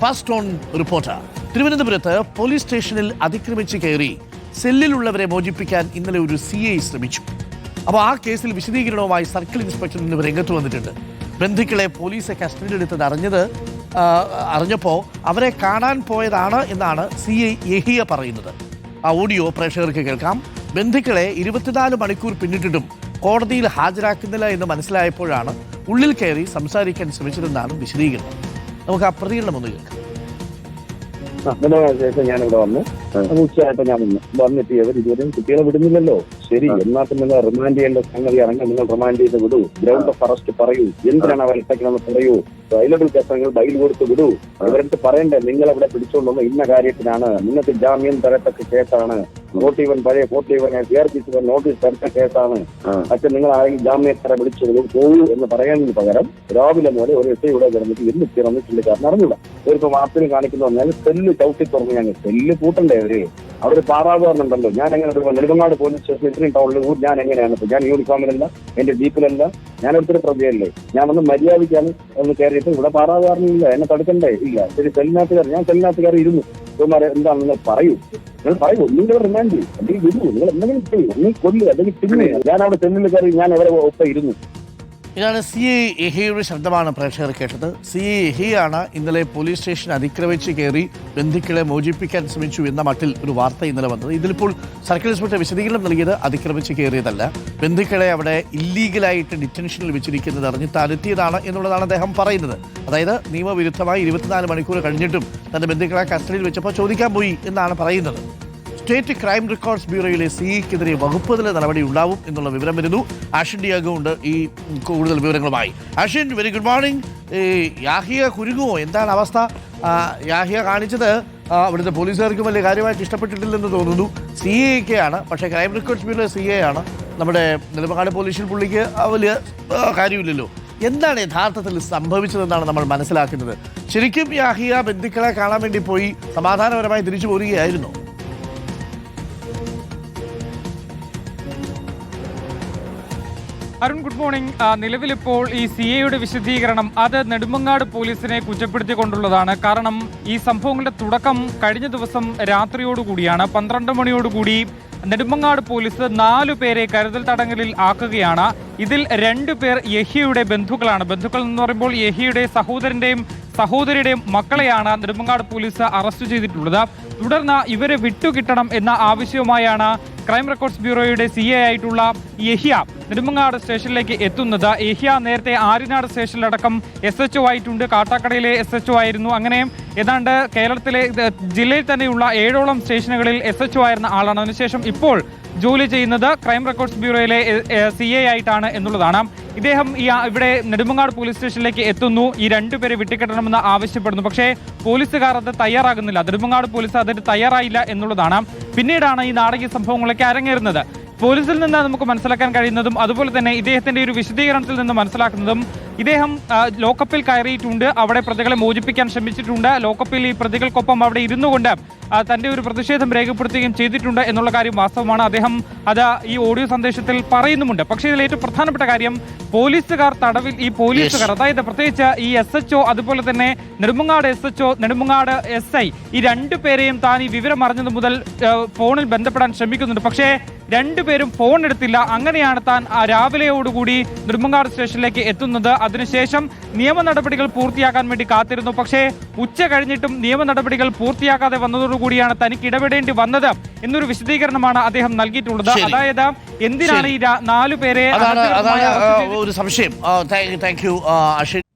First on reporter. തിരുവനന്തപുരത്ത് police സ്റ്റേഷനിൽ അതിക്രമിച്ച് കയറി സെല്ലിലുള്ളവരെ മോചിപ്പിക്കാൻ ഇന്നലെ ഒരു CI ശ്രമിച്ചു. അപ്പോൾ ആ കേസിൽ വിശദീകരണവുമായി സർക്കിൾ ഇൻസ്പെക്ടർ ഇന്ന് രംഗത്ത് വന്നിട്ടുണ്ട്. ബന്ധുക്കളെ പോലീസ് കസ്റ്റഡിയിലെടുത്തത് അറിഞ്ഞപ്പോൾ അവരെ കാണാൻ പോയതാണ് എന്നാണ് CI യഹിയ പറയുന്നത്. ആ ഓഡിയോ പ്രേക്ഷകർക്ക് കേൾക്കാം. ബന്ധുക്കളെ 24 മണിക്കൂർ പിന്നിട്ടിട്ടും കോടതിയിൽ ഹാജരാക്കുന്നില്ല എന്ന് മനസ്സിലായപ്പോഴാണ് ഉള്ളിൽ കയറി സംസാരിക്കാൻ ശ്രമിച്ചതെന്നാണ് വിശദീകരണം. നമുക്ക് ആ പ്രതികരണം ഒന്ന് കേൾക്കാം. ശേഷം ഞാനിവിടെ വന്നു. ഉച്ചയായപ്പോ ഞാൻ വന്നിട്ട് ഇതുവരെയും കുട്ടികളെ വിടുന്നില്ലല്ലോ. ശരി, എന്നാ പിന്നെ റിമാൻഡ് ചെയ്യേണ്ട സംഗതി ഇറങ്ങി നിങ്ങൾ റിമാൻഡ് ചെയ്ത് വിടൂ. ഗ്രൗണ്ട് ഓഫ് അറസ്റ്റ് പറയൂ. എന്തിനാണ് അവർ ഇട്ടേക്കണമെന്ന് പറയൂ. അവൈലബിൾ കേസങ്ങൾ ബൈൽ കൊടുത്ത് വിടൂ. അവരുടെ പറയണ്ടേ നിങ്ങൾ അവിടെ പിടിച്ചോണ്ടുവന്നു ഇന്ന കാര്യത്തിനാണ്, നിങ്ങൾക്ക് ജാമ്യം തരത്തക്ക കേസാണ്, 41 പഴയ 41 CRPC നോട്ടീസ് തരത്ത കേസാണ്, അച്ഛൻ നിങ്ങൾ ആരെങ്കിലും ജാമ്യത്തര വിളിച്ചു പോകൂ എന്ന് പറയുന്നതിന് പകരം രാവിലെ മുതൽ ഒരു SI ഇവിടെ കിടന്നിട്ട് ഇന്ന് തിറന്നിട്ടുണ്ട്. കാരണം അറിഞ്ഞൂടാ. ഒരിപ്പോ വാർത്തയിൽ കാണിക്കുന്ന പറഞ്ഞാൽ സെല്ല് ചവിട്ടി തുറന്ന് ഞങ്ങൾ സെല്ല് കൂട്ടണ്ടേ അവര് പാറാവുന്നുണ്ടല്ലോ. ഞാൻ എങ്ങനെ നെടുമങ്ങാട് പോലീസ് സ്റ്റേഷൻ ഇത്രയും ടൗണിൽ ഞാൻ എങ്ങനെയാണ് ഇപ്പൊ? ഞാൻ യൂണിഫോമിലല്ല, എന്റെ ജീപ്പിലല്ല, ഞാൻ ഒരിക്കലും പ്രതിയല്ലേ. ഞാൻ വന്ന് മര്യാദയ്ക്കാണ് ഒന്ന് കയറിയിട്ട് ഇവിടെ പാറാകാരനില്ല, എന്നെ തടുക്കണ്ടേ ഇല്ല. ശരി, സെല്ലിനകത്ത് ഞാൻ സെല്ലിനകത്ത് കയറി ഇരുന്നു. എന്താണ് നിങ്ങൾ പറയൂ, നിങ്ങൾ റിമാൻഡ് ചെയ്യും, അല്ലെങ്കിൽ വിടൂ, നിങ്ങൾ എന്തെങ്കിലും ചെയ്യും, ഒന്നും കൊല്ലുക, അല്ലെങ്കിൽ പിന്നെ ഞാൻ അവിടെ സെല്ലിൽ കയറി ഞാൻ അവരെ ഒപ്പം ഇരുന്നു. ഇതാണ് CI യഹിയുടെ ശബ്ദമാണ് പ്രേക്ഷകർ കേട്ടത്. CI യഹിയാണ് ഇന്നലെ പോലീസ് സ്റ്റേഷൻ അതിക്രമിച്ച് കയറി ബന്ധുക്കളെ മോചിപ്പിക്കാൻ ശ്രമിച്ചു എന്ന മട്ടിൽ ഒരു വാർത്ത ഇന്നലെ വന്നത്. ഇതിലിപ്പോൾ സർക്കിൾ ഇൻസ്പെക്ടർ വിശദീകരണം നൽകിയത് അതിക്രമിച്ച് കയറിയതല്ല, ബന്ധുക്കളെ അവിടെ ഇല്ലീഗലായിട്ട് ഡിറ്റൻഷനിൽ വെച്ചിരിക്കുന്നത് അറിഞ്ഞ് താനെത്തിയതാണ് എന്നുള്ളതാണ് അദ്ദേഹം പറയുന്നത്. അതായത് നിയമവിരുദ്ധമായി 24 മണിക്കൂർ കഴിഞ്ഞിട്ടും തന്റെ ബന്ധുക്കളെ കസ്റ്റഡിയിൽ വെച്ചപ്പോൾ ചോദിക്കാൻ പോയി എന്നാണ് പറയുന്നത്. സ്റ്റേറ്റ് ക്രൈം റെക്കോർഡ്സ് ബ്യൂറോയിലെ CIക്കെതിരെ വകുപ്പുതല നടപടി ഉണ്ടാവും എന്നുള്ള വിവരം വരുന്നു. ആഷിൻ ഡിയാഗോ ഉണ്ട് ഈ കൂടുതൽ വിവരങ്ങളുമായി. Ashin, very good morning. Yahiya കുരുങ്ങുമോ? എന്താണ് അവസ്ഥ? യാഹിയ കാണിച്ചത് അവിടുത്തെ പോലീസുകാർക്ക് വലിയ കാര്യമായിട്ട് ഇഷ്ടപ്പെട്ടിട്ടില്ലെന്ന് തോന്നുന്നു. CIക്കെയാണ്, പക്ഷേ ക്രൈം റെക്കോർഡ്സ് ബ്യൂറോ CI ആണ്. നമ്മുടെ നെടുമങ്ങാട് പോലീസിൽ പുള്ളിക്ക് വലിയ കാര്യമില്ലല്ലോ. എന്താണ് യഥാർത്ഥത്തിൽ സംഭവിച്ചതെന്നാണ് നമ്മൾ മനസ്സിലാക്കുന്നത്. ശരിക്കും യാഹിയ ബന്ധുക്കളെ കാണാൻ വേണ്ടി പോയി സമാധാനപരമായി തിരിച്ചു പോരുകയായിരുന്നു? Arun, good morning. നിലവിലിപ്പോൾ ഈ CIയുടെ വിശദീകരണം അത് നെടുമങ്ങാട് പോലീസിനെ കുറ്റപ്പെടുത്തിക്കൊണ്ടുള്ളതാണ്. കാരണം ഈ സംഭവങ്ങളുടെ തുടക്കം കഴിഞ്ഞ ദിവസം രാത്രിയോടുകൂടിയാണ്. 12 മണിയോടുകൂടി നെടുമങ്ങാട് പോലീസ് 4 പേരെ കരുതൽ തടങ്കലിൽ ആക്കുകയാണ്. ഇതിൽ 2 പേർ യഹിയുടെ ബന്ധുക്കളാണ്. ബന്ധുക്കൾ എന്ന് പറയുമ്പോൾ യഹിയുടെ സഹോദരിയുടെയും മക്കളെയാണ് നെടുമങ്ങാട് പോലീസ് അറസ്റ്റ് ചെയ്തിട്ടുള്ളത്. തുടർന്ന് ഇവരെ വിട്ടുകിട്ടണം എന്ന ആവശ്യവുമായാണ് ക്രൈം റെക്കോർഡ്സ് ബ്യൂറോയുടെ CI ആയിട്ടുള്ള യഹിയ നെടുമങ്ങാട് സ്റ്റേഷനിലേക്ക് എത്തുന്നത്. യഹിയ നേരത്തെ ആര്യനാട് സ്റ്റേഷനിലടക്കം SHO ആയിട്ടുണ്ട്, കാട്ടാക്കടയിലെ SHO ആയിരുന്നു. അങ്ങനെ ഏതാണ്ട് കേരളത്തിലെ ജില്ലയിൽ തന്നെയുള്ള 7ഓളം സ്റ്റേഷനുകളിൽ SHO ആയിരുന്ന ആളാണ്. അതിനുശേഷം ഇപ്പോൾ ജോലി ചെയ്യുന്നത് ക്രൈം റെക്കോർഡ്സ് ബ്യൂറോയിലെ CI ആയിട്ടാണ് എന്നുള്ളതാണ്. ഇദ്ദേഹം ഇവിടെ നെടുമങ്ങാട് പോലീസ് സ്റ്റേഷനിലേക്ക് എത്തുന്നു. ഈ 2 പേരെ വിട്ടുകിട്ടണമെന്ന് ആവശ്യപ്പെടുന്നു. പക്ഷേ പോലീസുകാർ അത് തയ്യാറാകുന്നില്ല. നെടുമങ്ങാട് പോലീസ് അതിന് തയ്യാറായില്ല എന്നുള്ളതാണ്. പിന്നീടാണ് ഈ നാടകീയ സംഭവങ്ങളൊക്കെ അരങ്ങേറുന്നത്. പോലീസിൽ നിന്ന് നമുക്ക് മനസ്സിലാക്കാൻ കഴിയുന്നതും അതുപോലെ തന്നെ ഇദ്ദേഹത്തിന്റെ ഒരു വിശദീകരണത്തിൽ നിന്ന് മനസ്സിലാക്കുന്നതും ഇദ്ദേഹം ലോക്കപ്പിൽ കയറിയിട്ടുണ്ട്, അവിടെ പ്രതികളെ മോചിപ്പിക്കാൻ ശ്രമിച്ചിട്ടുണ്ട്, ലോക്കപ്പിൽ ഈ പ്രതികൾക്കൊപ്പം അവിടെ ഇരുന്നു കൊണ്ട് തന്റെ ഒരു പ്രതിഷേധം രേഖപ്പെടുത്തുകയും ചെയ്തിട്ടുണ്ട് എന്നുള്ള കാര്യം വാസ്തവമാണ്. അദ്ദേഹം അത് ഈ ഓഡിയോ സന്ദേശത്തിൽ പറയുന്നുമുണ്ട്. പക്ഷേ ഇതിൽ ഏറ്റവും പ്രധാനപ്പെട്ട കാര്യം പോലീസുകാർ തടവിൽ ഈ പോലീസുകാർ, അതായത് പ്രത്യേകിച്ച് ഈ SHO അതുപോലെ തന്നെ നെടുമങ്ങാട് SHO, നെടുമങ്ങാട് SI, ഈ 2 പേരെയും താൻ ഈ വിവരം അറിഞ്ഞത് മുതൽ ഫോണിൽ ബന്ധപ്പെടാൻ ശ്രമിക്കുന്നുണ്ട്. പക്ഷേ 2 പേരും ഫോൺ എടുത്തില്ല. അങ്ങനെയാണ് താൻ രാവിലെയോടുകൂടി നെടുമങ്ങാട് സ്റ്റേഷനിലേക്ക് എത്തുന്നത്. അതിനുശേഷം നിയമ നടപടികൾ പൂർത്തിയാക്കാൻ വേണ്ടി കാത്തിരുന്നു. പക്ഷേ ഉച്ച കഴിഞ്ഞിട്ടും നിയമ നടപടികൾ പൂർത്തിയാക്കാതെ വന്നതോടുകൂടിയാണ് തനിക്ക് ഇടപെടേണ്ടി വന്നത് എന്നൊരു വിശദീകരണമാണ് അദ്ദേഹം നൽകിയിട്ടുള്ളത്. അതായത് എന്തിനാണ് ഈ 4 പേരെ ഒരു സംശയം. Thank you Ashwin.